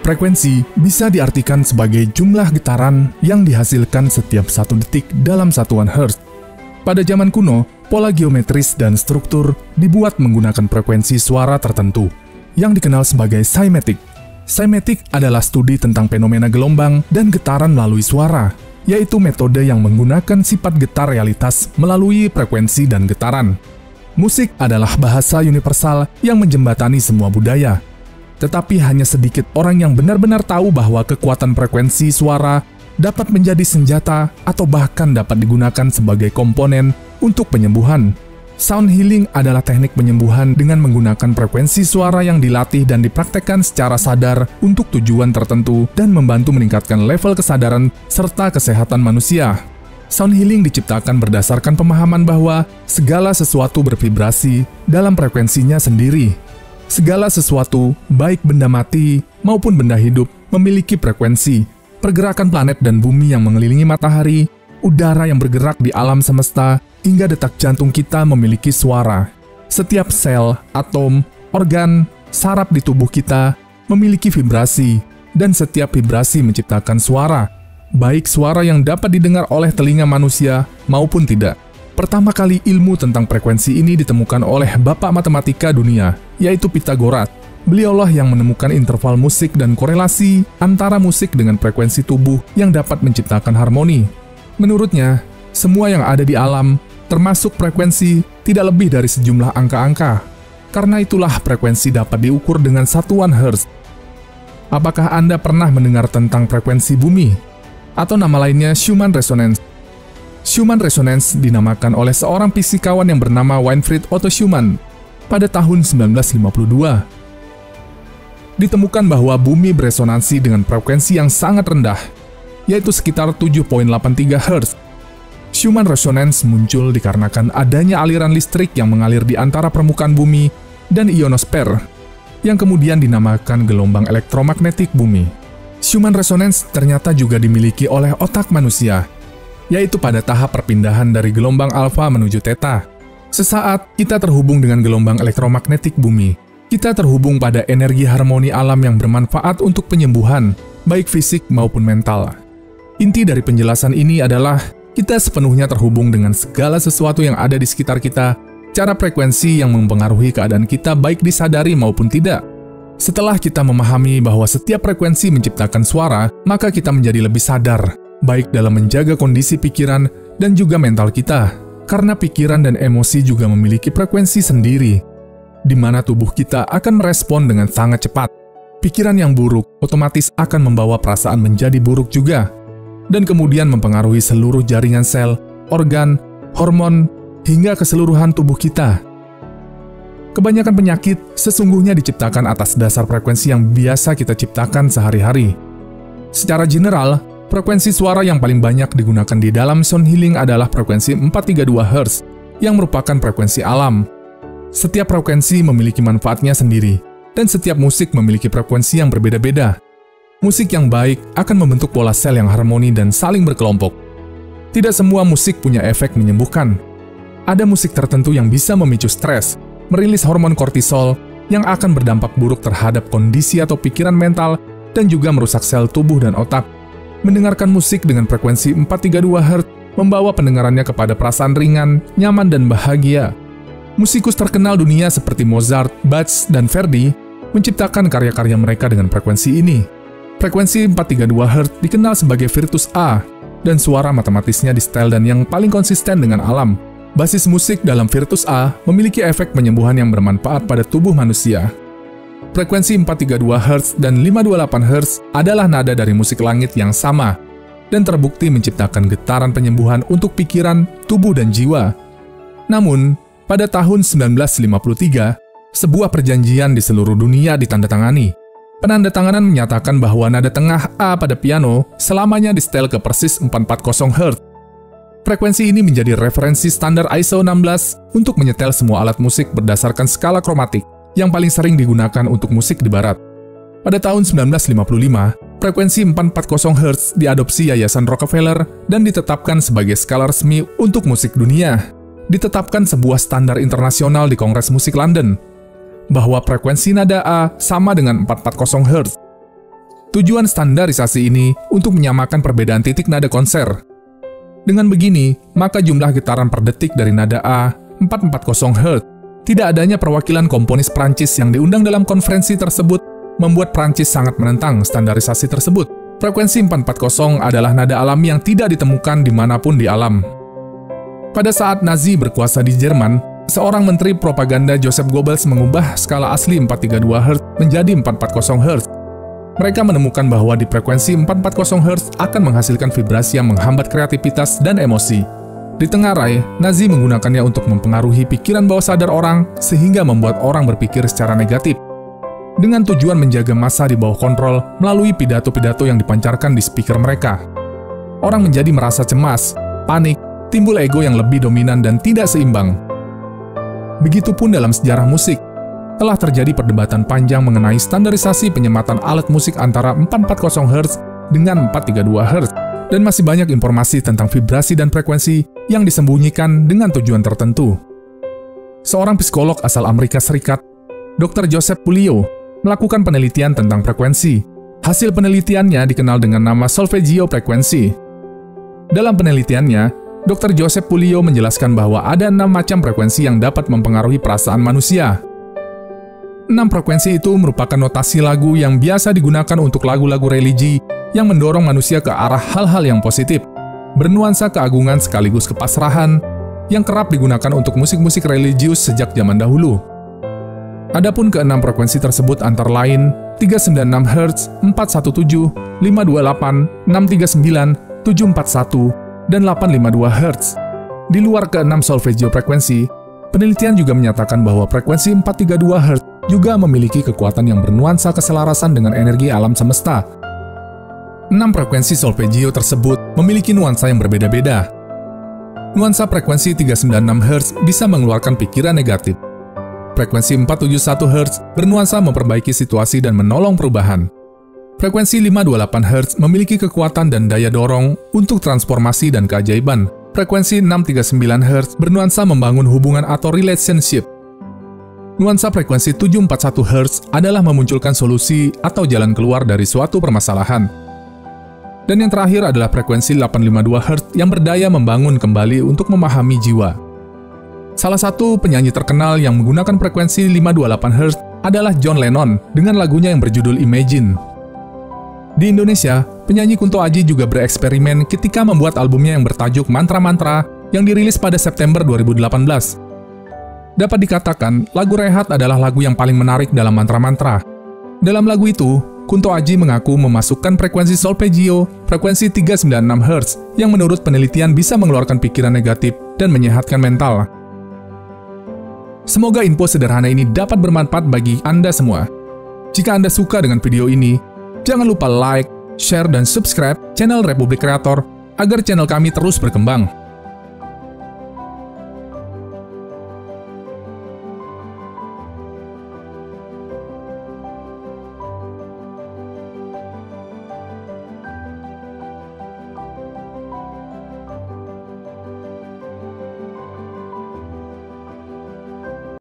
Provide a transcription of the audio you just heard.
Frekuensi bisa diartikan sebagai jumlah getaran yang dihasilkan setiap 1 detik dalam satuan hertz. Pada zaman kuno, pola geometris dan struktur dibuat menggunakan frekuensi suara tertentu, yang dikenal sebagai cymatic. Cymatic adalah studi tentang fenomena gelombang dan getaran melalui suara, yaitu metode yang menggunakan sifat getar realitas melalui frekuensi dan getaran. Musik adalah bahasa universal yang menjembatani semua budaya. Tetapi hanya sedikit orang yang benar-benar tahu bahwa kekuatan frekuensi suara dapat menjadi senjata atau bahkan dapat digunakan sebagai komponen untuk penyembuhan. Sound healing adalah teknik penyembuhan dengan menggunakan frekuensi suara yang dilatih dan dipraktekkan secara sadar untuk tujuan tertentu dan membantu meningkatkan level kesadaran serta kesehatan manusia. Sound healing diciptakan berdasarkan pemahaman bahwa segala sesuatu bervibrasi dalam frekuensinya sendiri. Segala sesuatu, baik benda mati maupun benda hidup, memiliki frekuensi. Pergerakan planet dan bumi yang mengelilingi matahari, udara yang bergerak di alam semesta, hingga detak jantung kita memiliki suara. Setiap sel, atom, organ, saraf di tubuh kita memiliki vibrasi, dan setiap vibrasi menciptakan suara, baik suara yang dapat didengar oleh telinga manusia maupun tidak. Pertama kali ilmu tentang frekuensi ini ditemukan oleh bapak matematika dunia, yaitu Pythagoras. Beliaulah yang menemukan interval musik dan korelasi antara musik dengan frekuensi tubuh yang dapat menciptakan harmoni. Menurutnya, semua yang ada di alam, termasuk frekuensi, tidak lebih dari sejumlah angka-angka. Karena itulah frekuensi dapat diukur dengan satuan hertz. Apakah Anda pernah mendengar tentang frekuensi bumi? Atau nama lainnya Schumann resonance? Schumann resonance dinamakan oleh seorang fisikawan yang bernama Winfried Otto Schumann pada tahun 1952. Ditemukan bahwa bumi beresonansi dengan frekuensi yang sangat rendah, yaitu sekitar 7,83 Hz. Schumann resonance muncul dikarenakan adanya aliran listrik yang mengalir di antara permukaan bumi dan ionosfer, yang kemudian dinamakan gelombang elektromagnetik bumi. Schumann resonance ternyata juga dimiliki oleh otak manusia, yaitu pada tahap perpindahan dari gelombang alfa menuju theta. Sesaat kita terhubung dengan gelombang elektromagnetik bumi. Kita terhubung pada energi harmoni alam yang bermanfaat untuk penyembuhan, baik fisik maupun mental. Inti dari penjelasan ini adalah kita sepenuhnya terhubung dengan segala sesuatu yang ada di sekitar kita, cara frekuensi yang mempengaruhi keadaan kita baik disadari maupun tidak. Setelah kita memahami bahwa setiap frekuensi menciptakan suara, maka kita menjadi lebih sadar, baik dalam menjaga kondisi pikiran dan juga mental kita, karena pikiran dan emosi juga memiliki frekuensi sendiri, di mana tubuh kita akan merespon dengan sangat cepat. Pikiran yang buruk otomatis akan membawa perasaan menjadi buruk juga, dan kemudian mempengaruhi seluruh jaringan sel, organ, hormon, hingga keseluruhan tubuh kita. Kebanyakan penyakit sesungguhnya diciptakan atas dasar frekuensi yang biasa kita ciptakan sehari-hari. Secara general, frekuensi suara yang paling banyak digunakan di dalam sound healing adalah frekuensi 432 Hz, yang merupakan frekuensi alam. Setiap frekuensi memiliki manfaatnya sendiri, dan setiap musik memiliki frekuensi yang berbeda-beda. Musik yang baik akan membentuk pola sel yang harmoni dan saling berkelompok. Tidak semua musik punya efek menyembuhkan. Ada musik tertentu yang bisa memicu stres, merilis hormon kortisol, yang akan berdampak buruk terhadap kondisi atau pikiran mental, dan juga merusak sel tubuh dan otak. Mendengarkan musik dengan frekuensi 432 Hz membawa pendengarannya kepada perasaan ringan, nyaman, dan bahagia. Musikus terkenal dunia seperti Mozart, Bach, dan Verdi menciptakan karya-karya mereka dengan frekuensi ini. Frekuensi 432 Hz dikenal sebagai virtus A, dan suara matematisnya disetel dan yang paling konsisten dengan alam. Basis musik dalam virtus A memiliki efek penyembuhan yang bermanfaat pada tubuh manusia. Frekuensi 432 Hz dan 528 Hz adalah nada dari musik langit yang sama, dan terbukti menciptakan getaran penyembuhan untuk pikiran, tubuh, dan jiwa. Namun, pada tahun 1953, sebuah perjanjian di seluruh dunia ditandatangani. Penandatanganan menyatakan bahwa nada tengah A pada piano selamanya disetel ke persis 440 Hz. Frekuensi ini menjadi referensi standar ISO 16 untuk menyetel semua alat musik berdasarkan skala kromatik, yang paling sering digunakan untuk musik di barat. Pada tahun 1955, frekuensi 440 Hz diadopsi Yayasan Rockefeller dan ditetapkan sebagai skala resmi untuk musik dunia. Ditetapkan sebuah standar internasional di Kongres Musik London, bahwa frekuensi nada A sama dengan 440 Hz. Tujuan standarisasi ini untuk menyamakan perbedaan titik nada konser. Dengan begini, maka jumlah getaran per detik dari nada A 440 Hz. Tidak adanya perwakilan komponis Prancis yang diundang dalam konferensi tersebut membuat Prancis sangat menentang standarisasi tersebut. Frekuensi 440 adalah nada alami yang tidak ditemukan dimanapun di alam. Pada saat Nazi berkuasa di Jerman, seorang menteri propaganda Joseph Goebbels mengubah skala asli 432 Hz menjadi 440 Hz. Mereka menemukan bahwa di frekuensi 440 Hz akan menghasilkan vibrasi yang menghambat kreativitas dan emosi. Di Tengarai, Nazi menggunakannya untuk mempengaruhi pikiran bawah sadar orang sehingga membuat orang berpikir secara negatif. Dengan tujuan menjaga massa di bawah kontrol melalui pidato-pidato yang dipancarkan di speaker mereka. Orang menjadi merasa cemas, panik, timbul ego yang lebih dominan dan tidak seimbang. Begitupun dalam sejarah musik, telah terjadi perdebatan panjang mengenai standarisasi penyematan alat musik antara 440 Hz dengan 432 Hz, dan masih banyak informasi tentang vibrasi dan frekuensi yang disembunyikan dengan tujuan tertentu. Seorang psikolog asal Amerika Serikat, Dr. Joseph Puleo, melakukan penelitian tentang frekuensi. Hasil penelitiannya dikenal dengan nama solfeggio frekuensi. Dalam penelitiannya, Dr. Joseph Puleo menjelaskan bahwa ada 6 macam frekuensi yang dapat mempengaruhi perasaan manusia. 6 frekuensi itu merupakan notasi lagu yang biasa digunakan untuk lagu-lagu religi yang mendorong manusia ke arah hal-hal yang positif, bernuansa keagungan sekaligus kepasrahan, yang kerap digunakan untuk musik-musik religius sejak zaman dahulu. Adapun ke-6 frekuensi tersebut antara lain 396 Hz, 417, 528, 639, 741, dan 852 Hz. Di luar ke-6 solfeggio frekuensi, penelitian juga menyatakan bahwa frekuensi 432 Hz juga memiliki kekuatan yang bernuansa keselarasan dengan energi alam semesta. 6 frekuensi solfeggio tersebut memiliki nuansa yang berbeda-beda. Nuansa frekuensi 396 Hz bisa mengeluarkan pikiran negatif. Frekuensi 471 Hz bernuansa memperbaiki situasi dan menolong perubahan. Frekuensi 528 Hz memiliki kekuatan dan daya dorong untuk transformasi dan keajaiban. Frekuensi 639 Hz bernuansa membangun hubungan atau relationship. Nuansa frekuensi 741 Hz adalah memunculkan solusi atau jalan keluar dari suatu permasalahan. Dan yang terakhir adalah frekuensi 852 Hz yang berdaya membangun kembali untuk memahami jiwa. Salah satu penyanyi terkenal yang menggunakan frekuensi 528 Hz adalah John Lennon dengan lagunya yang berjudul Imagine. Di Indonesia, penyanyi Kunto Aji juga bereksperimen ketika membuat albumnya yang bertajuk Mantra-Mantra yang dirilis pada September 2018. Dapat dikatakan, lagu Rehat adalah lagu yang paling menarik dalam Mantra-Mantra. Dalam lagu itu, Kunto Aji mengaku memasukkan frekuensi solfeggio, frekuensi 396 Hz, yang menurut penelitian bisa mengeluarkan pikiran negatif dan menyehatkan mental. Semoga info sederhana ini dapat bermanfaat bagi Anda semua. Jika Anda suka dengan video ini, jangan lupa like, share, dan subscribe channel Republik Kreator agar channel kami terus berkembang.